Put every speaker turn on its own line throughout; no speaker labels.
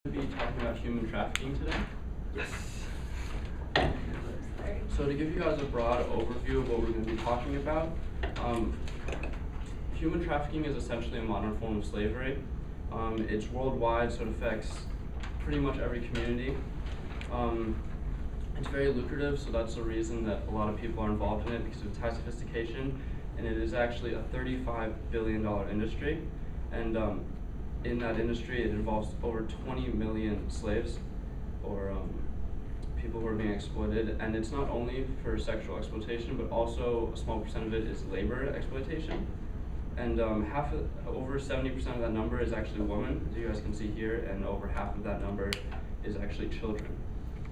Be talking about human trafficking today.
Yes.
So to give you guys a broad overview of what we're going to be talking about, human trafficking is essentially a modern form of slavery. It's worldwide, so it affects pretty much every community. It's very lucrative, so that's the reason that a lot of people are involved in it, because of its high sophistication, and it is actually a $35 billion industry. And in that industry, it involves over 20 million slaves, or people who are being exploited. And it's not only for sexual exploitation, but also a small percent of it is labor exploitation. And over 70% of that number is actually women, as you guys can see here, and over half of that number is actually children.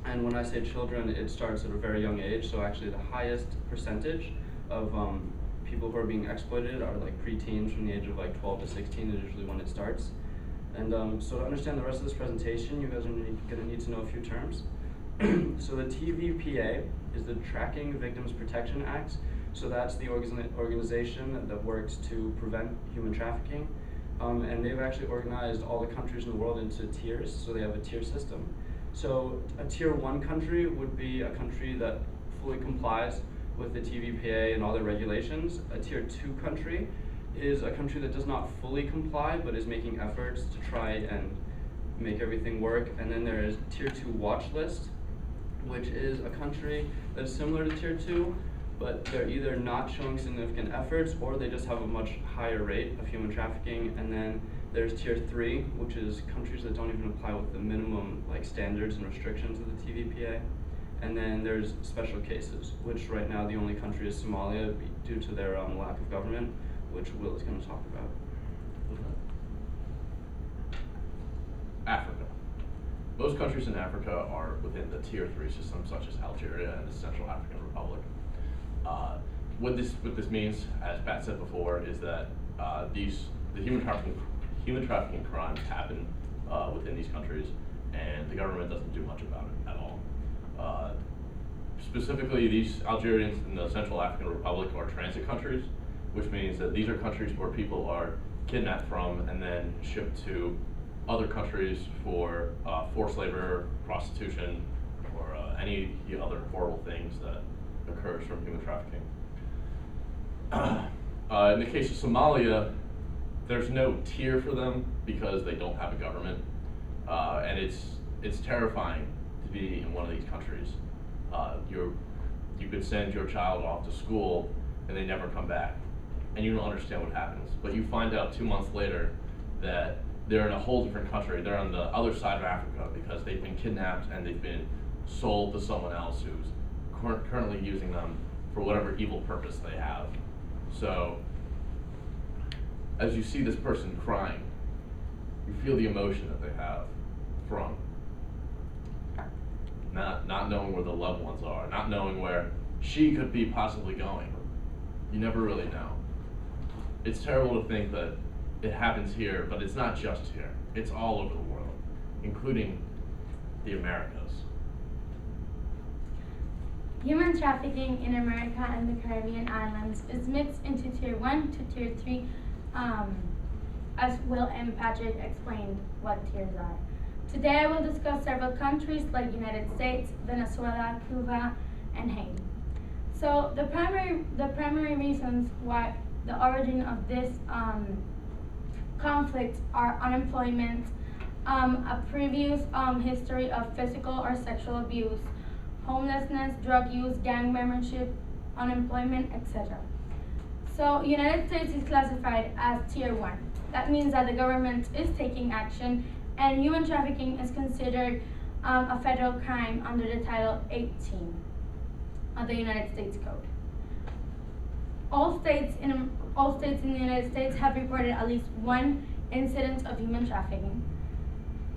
And when I say children, it starts at a very young age, so actually the highest percentage of people who are being exploited are like preteens from the age of like 12 to 16 is usually when it starts. And so to understand the rest of this presentation, you guys are going to need to know a few terms. So the TVPA is the Tracking Victims Protection Act. So that's the organization that works to prevent human trafficking. And they've actually organized all the countries in the world into tiers, so they have a tier system. So a tier 1 country would be a country that fully complies with the TVPA and all the regulations. A tier 2 country is a country that does not fully comply but is making efforts to try and make everything work. And then there is tier 2 watch list, which is a country that's similar to tier 2, but they're either not showing significant efforts or they just have a much higher rate of human trafficking. And then there's tier 3, which is countries that don't even apply with the minimum standards and restrictions of the TVPA. And then there's special cases, which right now the only country is Somalia due to their lack of government, which Will is going to talk about.
Africa. Most countries in Africa are within the tier 3 system, such as Algeria and the Central African Republic. What this means, as Pat said before, is that the human trafficking crimes happen within these countries, and the government doesn't do much about it at all. Specifically, these Algerians in the Central African Republic are transit countries, which means that these are countries where people are kidnapped from and then shipped to other countries for forced labor, prostitution, or any other horrible things that occurs from human trafficking. In the case of Somalia, there's no tier for them because they don't have a government, and it's terrifying to be in one of these countries. You could send your child off to school and they never come back, and you don't understand what happens. But you find out 2 months later that they're in a whole different country. They're on the other side of Africa because they've been kidnapped and they've been sold to someone else who's currently using them for whatever evil purpose they have. So as you see this person crying, you feel the emotion that they have from not knowing where the loved ones are, not knowing where she could be possibly going. You never really know. It's terrible to think that it happens here, but it's not just here. It's all over the world, including the Americas.
Human trafficking in America and the Caribbean islands is mixed into tier 1 to tier 3, as Will and Patrick explained what tiers are. Today I will discuss several countries like United States, Venezuela, Cuba, and Haiti. So the primary reasons why the origin of this conflict are unemployment, a previous history of physical or sexual abuse, homelessness, drug use, gang membership, unemployment, etc. So United States is classified as tier 1. That means that the government is taking action, and human trafficking is considered a federal crime under the Title 18 of the United States Code. All states in the United States have reported at least one incident of human trafficking.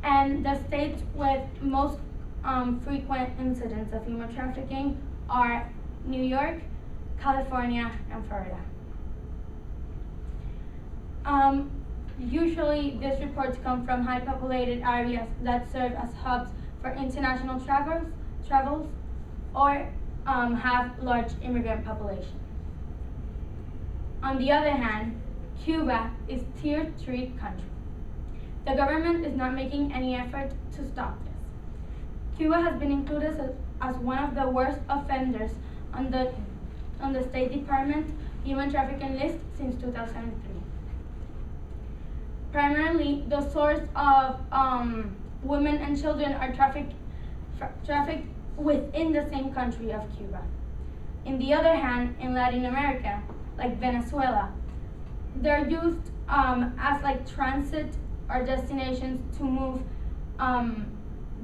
And the states with most frequent incidents of human trafficking are New York, California, and Florida. Usually, these reports come from high populated areas that serve as hubs for international travels or have large immigrant populations. On the other hand, Cuba is tier 3 country. The government is not making any effort to stop this. Cuba has been included as one of the worst offenders on the State Department human trafficking list since 2003. Primarily, the source of women and children are trafficked within the same country of Cuba. On the other hand, in Latin America, like Venezuela, they're used as like transit or destinations to move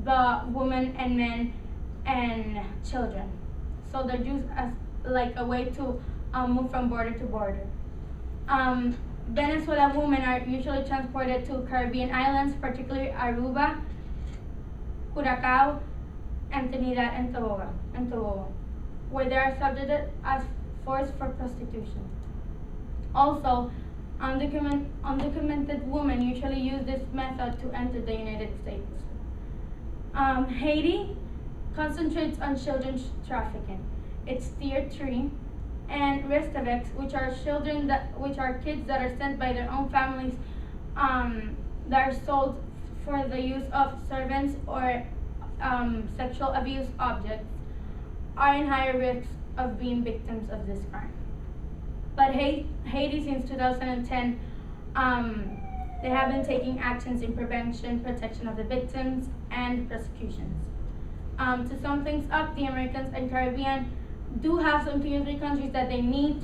the women and men and children. So they're used as like a way to move from border to border. Venezuelan women are usually transported to Caribbean islands, particularly Aruba, Curacao, and Trinidad and Tobago, where they are subjected as forced for prostitution. Also, undocumented women usually use this method to enter the United States. Haiti concentrates on children's trafficking. It's tier 3, and Restaveks, which are kids that are sent by their own families, that are sold for the use of servants or sexual abuse objects, are in higher risk of being victims of this crime. But Haiti, since 2010, they have been taking actions in prevention, protection of the victims, and prosecutions. To sum things up, the Americans and Caribbean do have some tier 3 countries that they need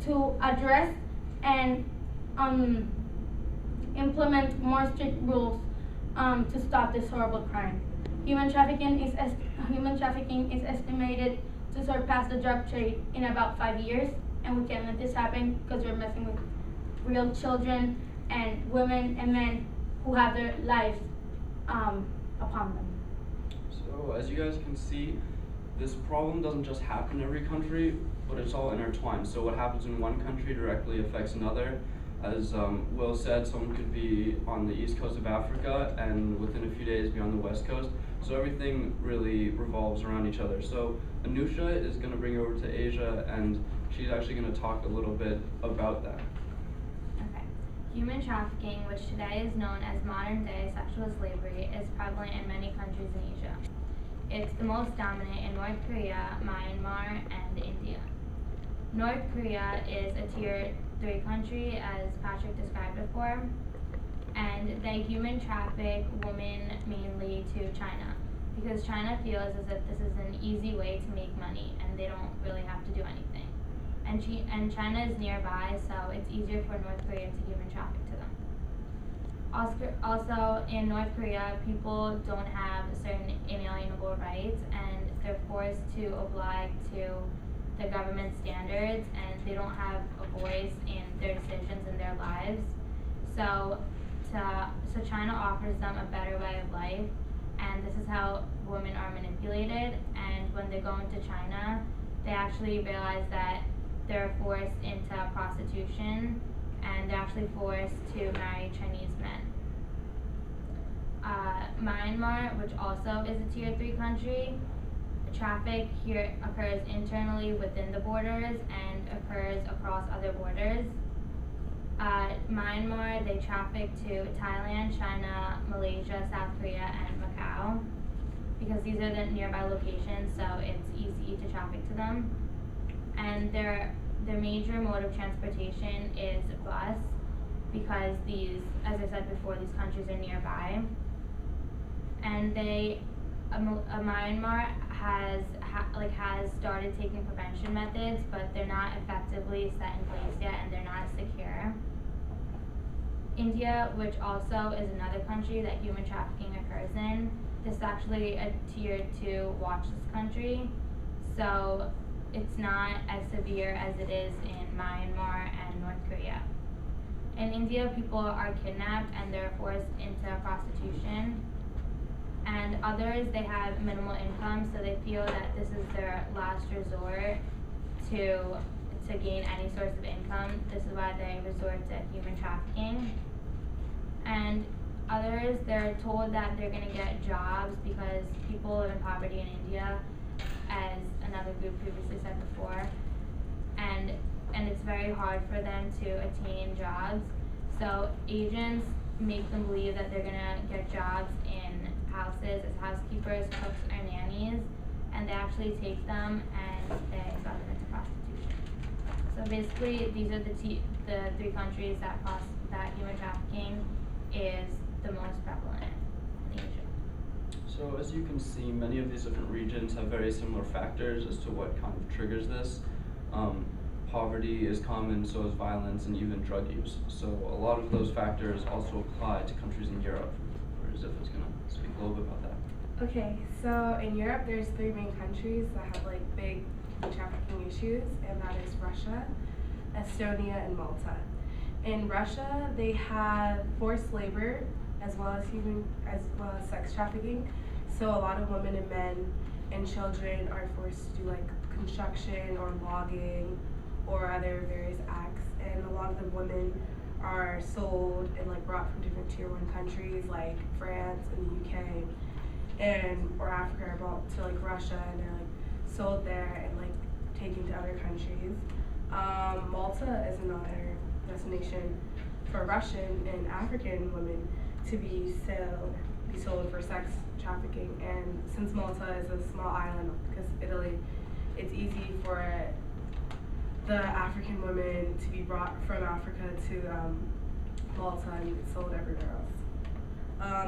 to address and implement more strict rules to stop this horrible crime. Human trafficking is estimated to surpass the drug trade in about 5 years, and we can't let this happen because we're messing with real children and women and men who have their lives upon them.
So as you guys can see, this problem doesn't just happen in every country, but it's all intertwined. So what happens in one country directly affects another. As Will said, someone could be on the east coast of Africa and within a few days be on the west coast. So everything really revolves around each other. So Anusah is going to bring you over to Asia, and she's actually going to talk a little bit about that.
Okay. Human trafficking, which today is known as modern-day sexual slavery, is prevalent in many countries in Asia. It's the most dominant in North Korea, Myanmar, and India. North Korea is a tier 3 country, as Patrick described before, and they human traffic women mainly to China, because China feels as if this is an easy way to make money and they don't really have to do anything. And China is nearby, so it's easier for North Korea to human traffic to them. Also, in North Korea, people don't have certain inalienable rights, and they're forced to oblige to the government standards, and they don't have a voice in their decisions in their lives. So China offers them a better way of life, and this is how women are manipulated. And when they go into China, they actually realize that they're forced into prostitution, and they're actually forced to marry Chinese men. Myanmar, which also is a tier 3 country, traffic here occurs internally within the borders and occurs across other borders. Myanmar, they traffic to Thailand, China, Malaysia, South Korea, and Macau, because these are the nearby locations, so it's easy to traffic to them. And their major mode of transportation is bus, because these, as I said before, these countries are nearby. And Myanmar has started taking prevention methods, but they're not effectively set in place yet, and they're not secure. India, which also is another country that human trafficking occurs in, this is actually a tier 2 watch list country, so it's not as severe as it is in Myanmar and North Korea. In India, people are kidnapped and they're forced into prostitution. And others, they have minimal income, so they feel that this is their last resort to gain any source of income. This is why they resort to human trafficking. And others, they're told that they're going to get jobs, because people live in poverty in India, as another group previously said before, and it's very hard for them to attain jobs. So agents make them believe that they're gonna get jobs in houses as housekeepers, cooks, or nannies, and they actually take them and they sell them into prostitution. So basically, these are the three countries that human trafficking is the most prevalent in Asia.
So as you can see, many of these different regions have very similar factors as to what kind of triggers this. Poverty is common, so is violence and even drug use. So a lot of those factors also apply to countries in Europe, where Zifa is going to speak a little bit about that.
Okay, so in Europe there's three main countries that have like big trafficking issues, and that is Russia, Estonia, and Malta. In Russia, they have forced labor as well as sex trafficking. So a lot of women and men and children are forced to do like construction or logging or other various acts, and a lot of the women are sold and like brought from different tier 1 countries like France and the UK or Africa, are brought to like Russia, and they're like sold there and like taken to other countries. Malta is another destination for Russian and African women to be sold for sex trafficking. And since Malta is a small island, because Italy, it's easy for the African women to be brought from Africa to Malta and sold everywhere else.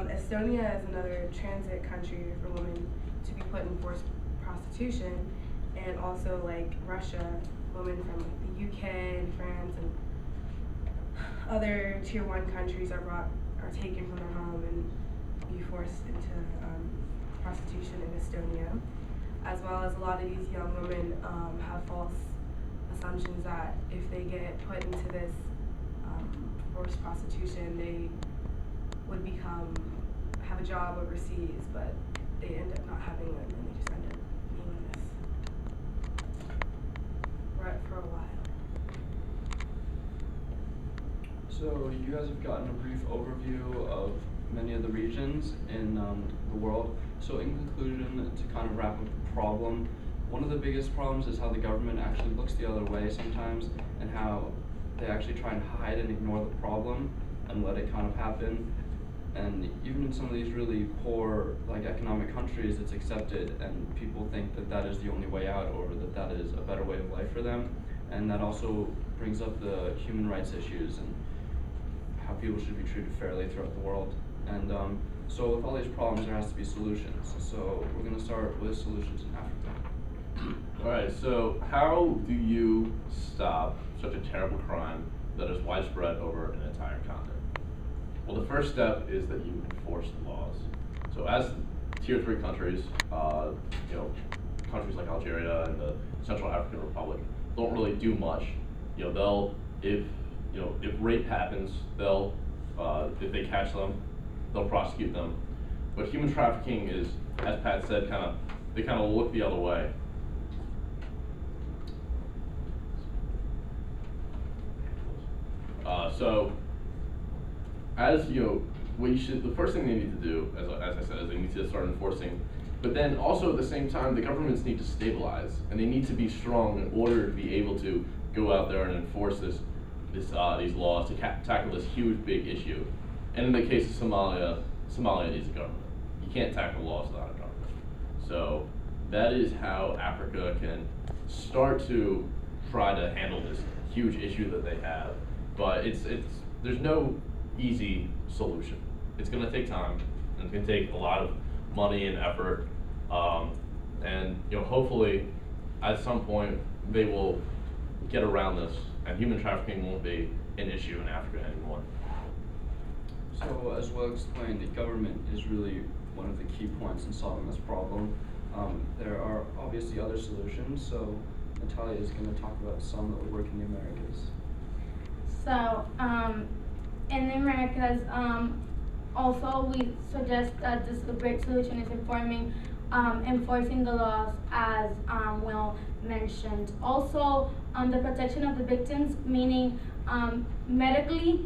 Estonia is another transit country for women to be put in forced prostitution, and also like Russia, women from like the UK and France and other tier 1 countries are taken from their home and be forced into prostitution in Estonia, as well as a lot of these young women have false assumptions that if they get put into this forced prostitution, they would have a job overseas, but they end up not having one, and they just end up being in this rut for a while.
So you guys have gotten a brief overview of many of the regions in the world. So in conclusion, to kind of wrap up the problem, one of the biggest problems is how the government actually looks the other way sometimes, and how they actually try and hide and ignore the problem and let it kind of happen. And even in some of these really poor economic countries, it's accepted, and people think that that is the only way out, or that that is a better way of life for them. And that also brings up the human rights issues and how people should be treated fairly throughout the world. And so with all these problems, there has to be solutions. So we're going to start with solutions in Africa.
All right, so how do you stop such a terrible crime that is widespread over an entire continent? Well, the first step is that you enforce the laws. So as tier 3 countries, countries like Algeria and the Central African Republic don't really do much. If rape happens, if they catch them, they'll prosecute them. But human trafficking is, as Pat said, they kind of look the other way. So, the first thing they need to do, as I said, is they need to start enforcing. But then also at the same time, the governments need to stabilize, and they need to be strong in order to be able to go out there and enforce these laws to tackle this huge, big issue. And in the case of Somalia needs a government. You can't tackle laws without a government. So that is how Africa can start to try to handle this huge issue that they have. But there's no easy solution. It's going to take time, and it's going to take a lot of money and effort. And hopefully, at some point, they will get around this, and human trafficking won't be an issue in Africa anymore.
So as well explained, the government is really one of the key points in solving this problem. There are obviously other solutions, so Natalia is going to talk about some that would work in the Americas.
So, in the Americas, also we suggest that this great solution is enforcing the laws, as Will mentioned. Also, the protection of the victims, meaning medically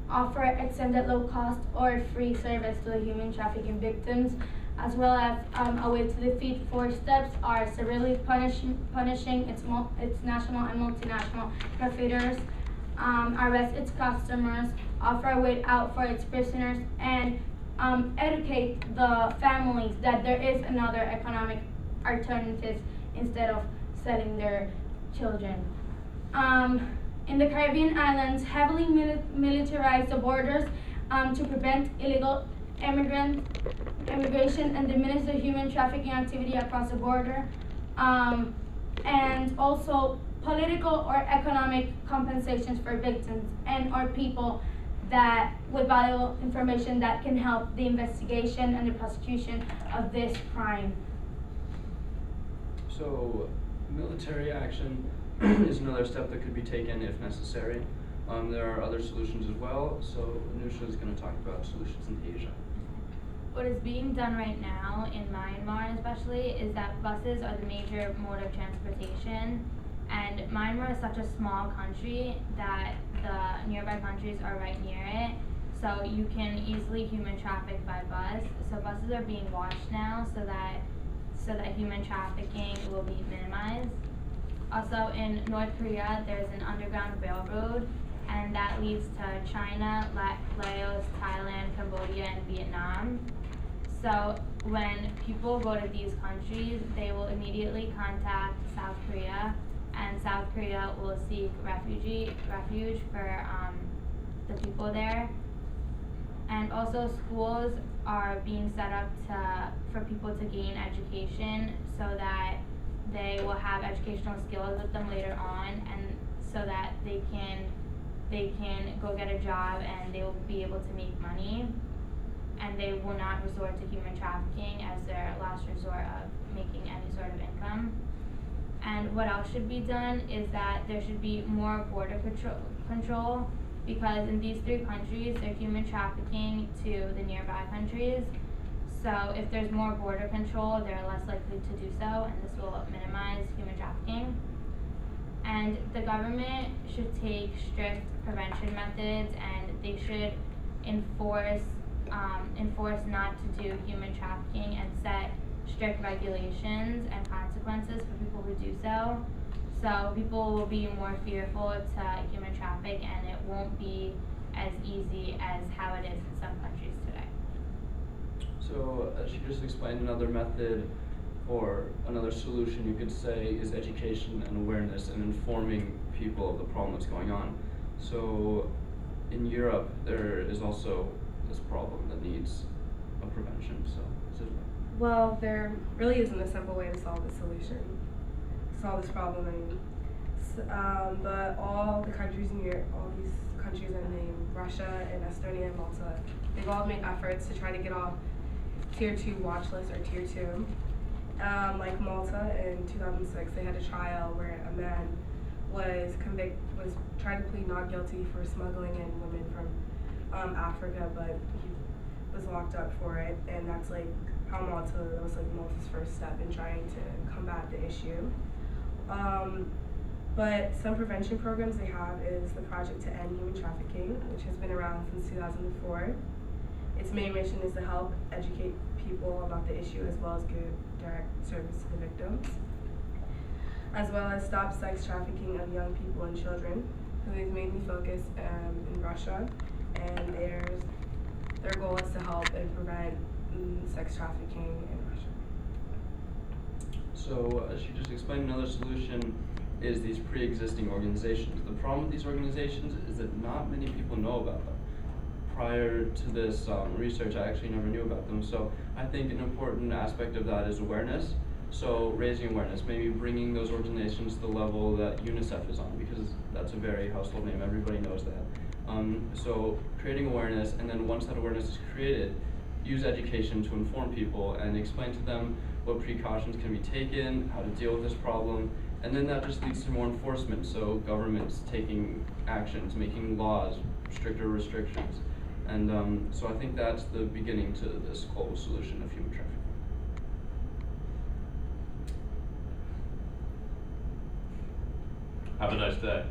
offer extended low cost or free service to the human trafficking victims, as well as a way to defeat forced steps are severely punishing its national and multinational traffickers, arrest its customers, offer a way out for its prisoners, and educate the families that there is another economic alternative instead of selling their children. In the Caribbean islands, heavily militarize the borders to prevent illegal immigration and diminish the human trafficking activity across the border, and also political or economic compensations for victims and or people that with valuable information that can help the investigation and the prosecution of this crime.
So military action is another step that could be taken if necessary. There are other solutions as well, so Anusah is going to talk about solutions in Asia.
What is being done right now in Myanmar especially is that buses are the major mode of transportation, and Myanmar is such a small country that the nearby countries are right near it, so you can easily human traffic by bus. So buses are being watched now so that human trafficking will be minimized. Also in North Korea, there's an underground railroad, and that leads to China, Laos, Thailand, Cambodia, and Vietnam. So when people go to these countries, they will immediately contact South Korea, and South Korea will seek refuge for the people there. And also schools are being set up for people to gain education so that they will have educational skills with them later on, and so that they can go get a job and they will be able to make money, and they will not resort to human trafficking as their last resort of making any sort of income. And what else should be done is that there should be more border control, because in these three countries they're human trafficking to the nearby countries. So if there's more border control, they're less likely to do so, and this will minimize human trafficking. And the government should take strict prevention methods, and they should enforce not to do human trafficking and set strict regulations and consequences for people who do so. So people will be more fearful to human traffic, and it won't be as easy as how it is in some countries today.
So as you just explained, another method or another solution you could say is education and awareness and informing people of the problem that's going on. So in Europe, there is also this problem that needs a prevention. So Zifa.
Well, there really isn't a simple way to solve this problem. I mean, but all the countries in Europe, all these countries I named, Russia and Estonia and Malta, they've all made efforts to try to get off Tier 2 watch list or Tier 2. Like Malta in 2006, they had a trial where a man was tried to plead not guilty for smuggling in women from Africa, but he was locked up for it, and that's like how that was like Malta's first step in trying to combat the issue. But some prevention programs they have is the Project to End Human Trafficking, which has been around since 2004. Its main mission is to help educate people about the issue as well as give direct service to the victims, as well as stop sex trafficking of young people and children, who is mainly focused in Russia, and their goal is to help and prevent sex trafficking in Russia.
So as you just explained, another solution is these pre-existing organizations. The problem with these organizations is that not many people know about them. Prior to this research, I actually never knew about them. So I think an important aspect of that is awareness. So raising awareness, maybe bringing those organizations to the level that UNICEF is on, because that's a very household name, everybody knows that. So creating awareness, and then once that awareness is created, use education to inform people and explain to them what precautions can be taken, how to deal with this problem, and then that just leads to more enforcement, so governments taking actions, making laws, stricter restrictions. And so I think that's the beginning to this global solution of human trafficking.
Have a nice day.